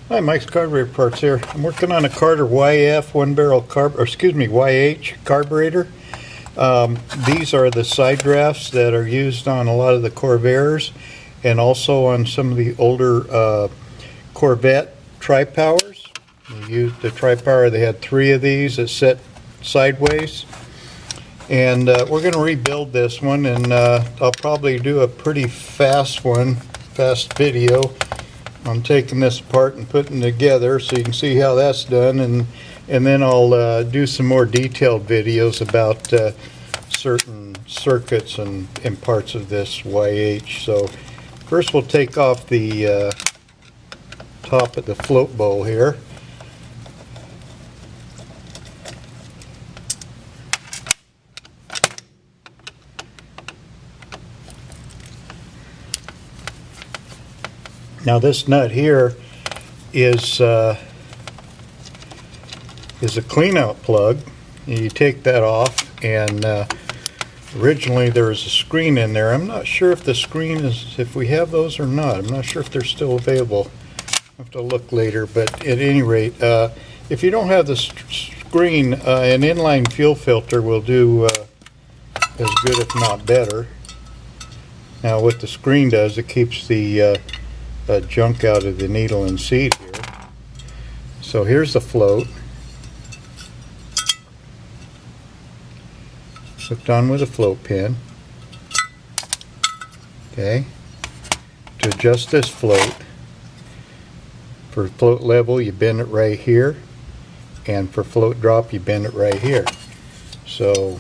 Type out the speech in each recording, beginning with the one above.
Hi, Mike's Carburetor Parts here. I'm working on a Carter YF YH carburetor. These are the side drafts that are used on a lot of the Corvairs and also on some of the older Corvette tri-powers. They used the tri-power. They had 3 of these that set sideways. And we're going to rebuild this one, and I'll probably do a pretty fast video. I'm taking this apart and putting it together so you can see how that's done, and then I'll do some more detailed videos about certain circuits and parts of this YH. So first we'll take off the top of the float bowl here. Now this nut here is a clean-out plug. You take that off, and originally there was a screen in there. I'm not sure if the screen is, if we have those or not. I'm not sure if they're still available. I'll have to look later, but at any rate, if you don't have the screen, an inline fuel filter will do as good, if not better. Now what the screen does, it keeps the junk out of the needle and seat here. So here's the float, hooked on with a float pin. Okay, to adjust this float, for float level you bend it right here, and for float drop you bend it right here. So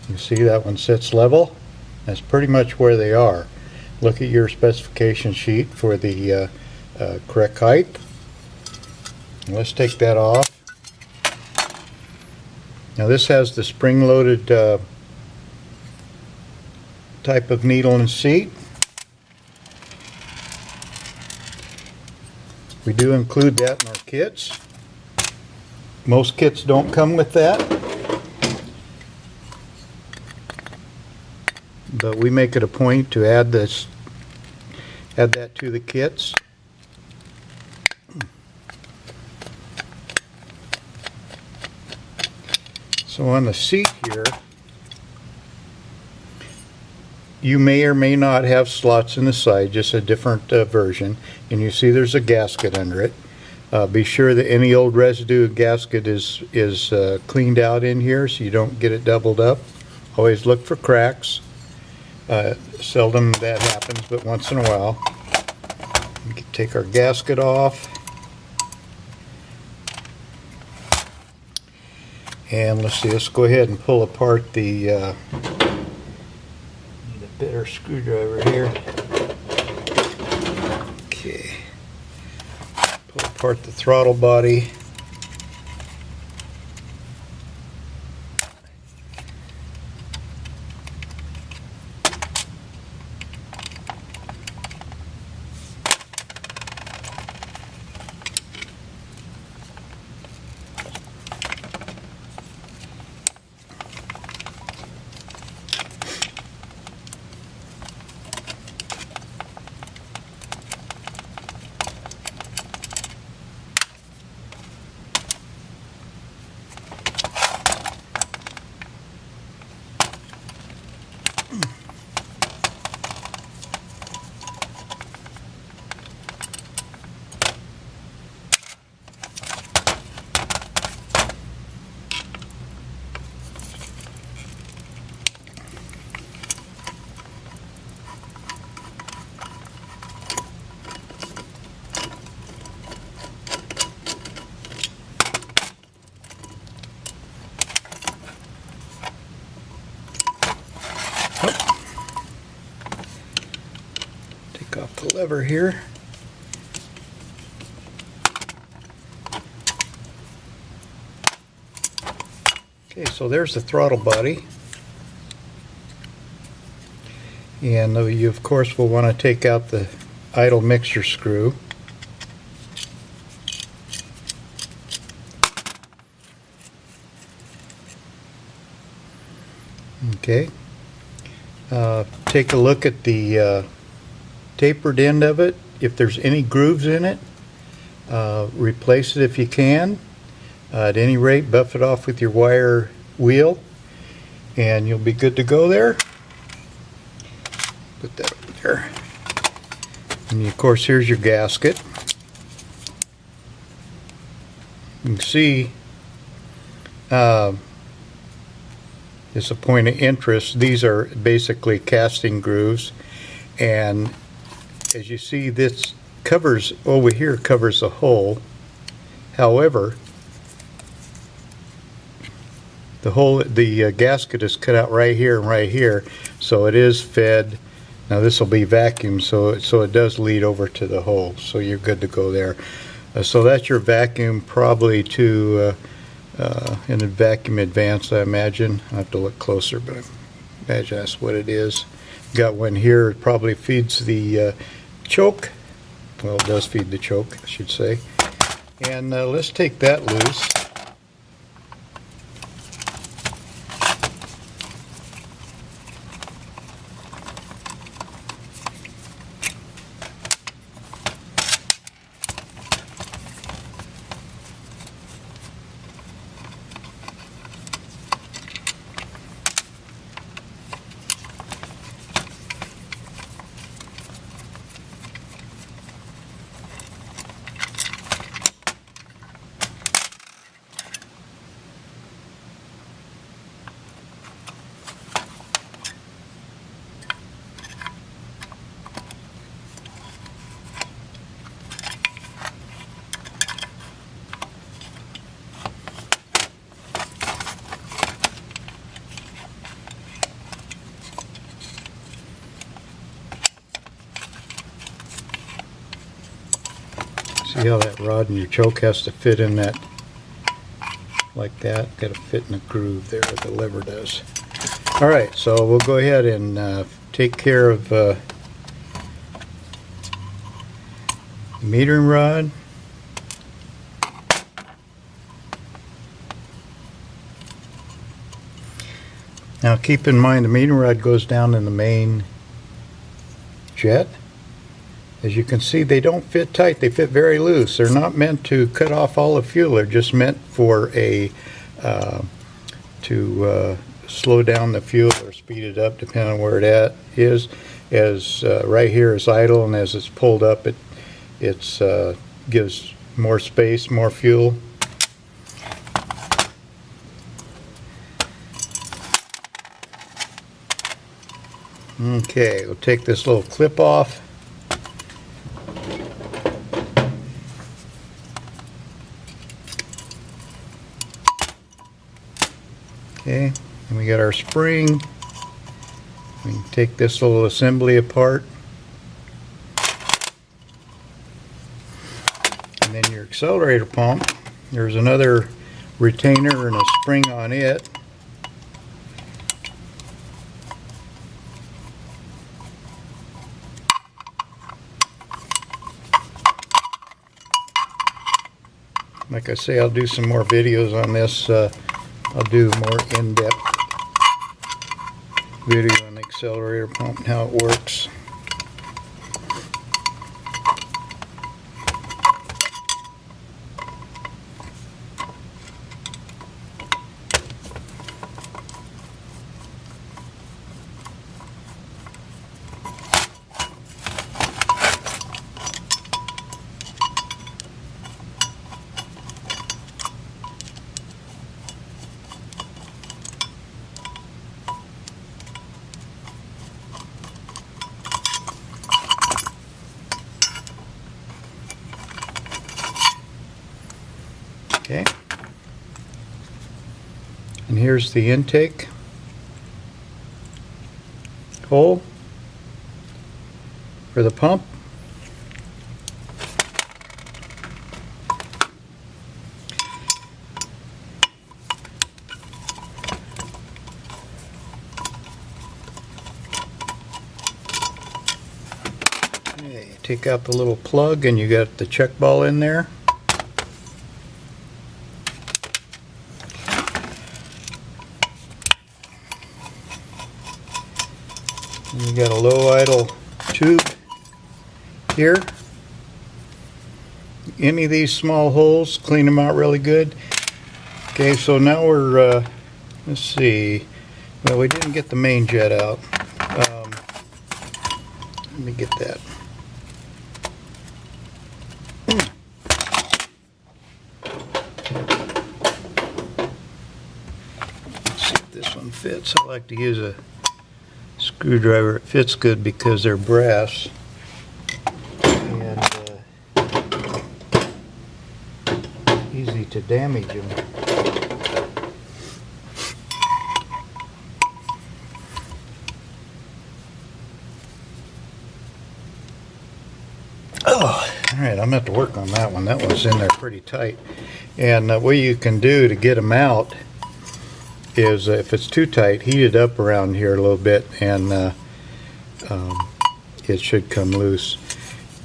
you see that one sits level. That's pretty much where they are. Look at your specification sheet for the correct height. Let's take that off. Now this has the spring-loaded type of needle and seat. We do include that in our kits. Most kits don't come with that, but we make it a point to add that to the kits. So on the seat here, you may or may not have slots in the side, just a different version, and you see there's a gasket under it. Be sure that any old residue gasket is cleaned out in here so you don't get it doubled up. Always look for cracks. Seldom that happens, but once in a while. We can take our gasket off, and let's see, let's go ahead and pull apart the bit screwdriver here. Okay, pull apart the throttle body. Take off the lever here. Okay, so there's the throttle body. And you of course will want to take out the idle mixture screw. Okay. Take a look at the tapered end of it. If there's any grooves in it, replace it if you can. At any rate, buff it off with your wire wheel and you'll be good to go there. Put that over there. And of course, here's your gasket. You can see it's a point of interest. These are basically casting grooves, and as you see, this covers over here covers the hole. However, the gasket is cut out right here and right here, so it is fed. Now this will be vacuumed, so it does lead over to the hole, so you're good to go there. So that's your vacuum, probably to in a vacuum advance, I imagine. I have to look closer, but I imagine that's what it is. Got one here. It probably feeds the choke. Well, it does feed the choke, I should say. And let's take that loose. See how that rod in your choke has to fit in that, like that? Got to fit in the groove there, the lever does. Alright, so we'll go ahead and take care of metering rod. Now keep in mind the metering rod goes down in the main jet. As you can see, they don't fit tight, they fit very loose. They're not meant to cut off all the fuel, they're just meant for a to slow down the fuel or speed it up depending on where it is. As right here is idle, and as it's pulled up, it gives more space, more fuel. Okay, we'll take this little clip off. Okay, and we got our spring. We can take this little assembly apart. And then your accelerator pump, there's another retainer and a spring on it. Like I say, I'll do some more videos on this. I'll do more in-depth video on the accelerator pump and how it works. Okay, and here's the intake hole for the pump. Okay, take out the little plug and you got the check ball in there. got a low idle tube here. Any of these small holes, clean them out really good. Okay, so now we're, let's see, well, we didn't get the main jet out. Let me get that. Let's see if this one fits. I like to use a screwdriver. It fits good because they're brass. And easy to damage them. Oh, all right, I'm going to have to work on that one. That one's in there pretty tight. And what you can do to get them out is, if it's too tight, heat it up around here a little bit, and it should come loose.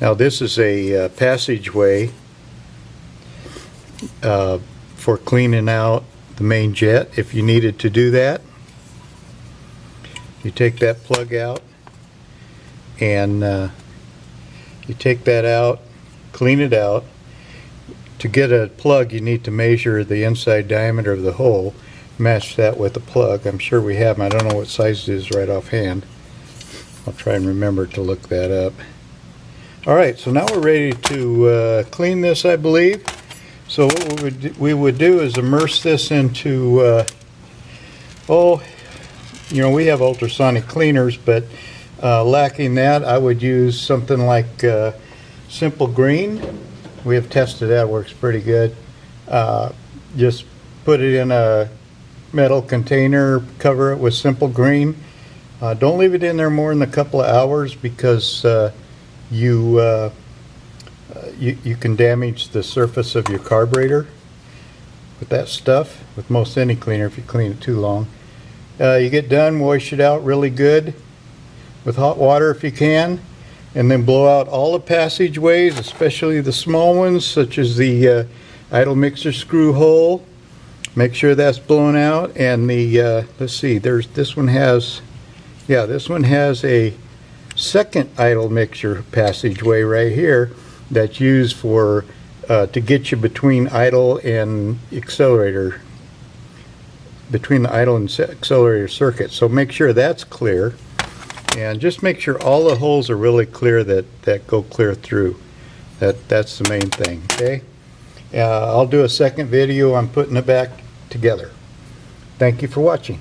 Now this is a passageway for cleaning out the main jet. If you needed to do that, you take that plug out, and you take that out, clean it out. To get a plug, you need to measure the inside diameter of the hole, match that with the plug. I'm sure we have them. I don't know what size it is right offhand. I'll try and remember to look that up. Alright, so now we're ready to clean this, I believe. So what we would do is immerse this into, we have ultrasonic cleaners, but lacking that, I would use something like Simple Green. We have tested that, works pretty good. Just put it in a metal container, cover it with Simple Green. Don't leave it in there more than a couple of hours, because you can damage the surface of your carburetor with that stuff, with most any cleaner if you clean it too long. You get done, wash it out really good with hot water if you can, and then blow out all the passageways, especially the small ones, such as the idle mixer screw hole. Make sure that's blown out. And the let's see, this one has a second idle mixer passageway right here that's used for to get you between idle and accelerator, between the idle and accelerator circuit. So make sure that's clear. And just make sure all the holes are really clear, that go clear through. That's the main thing, okay? I'll do a second video on putting it back together. Thank you for watching.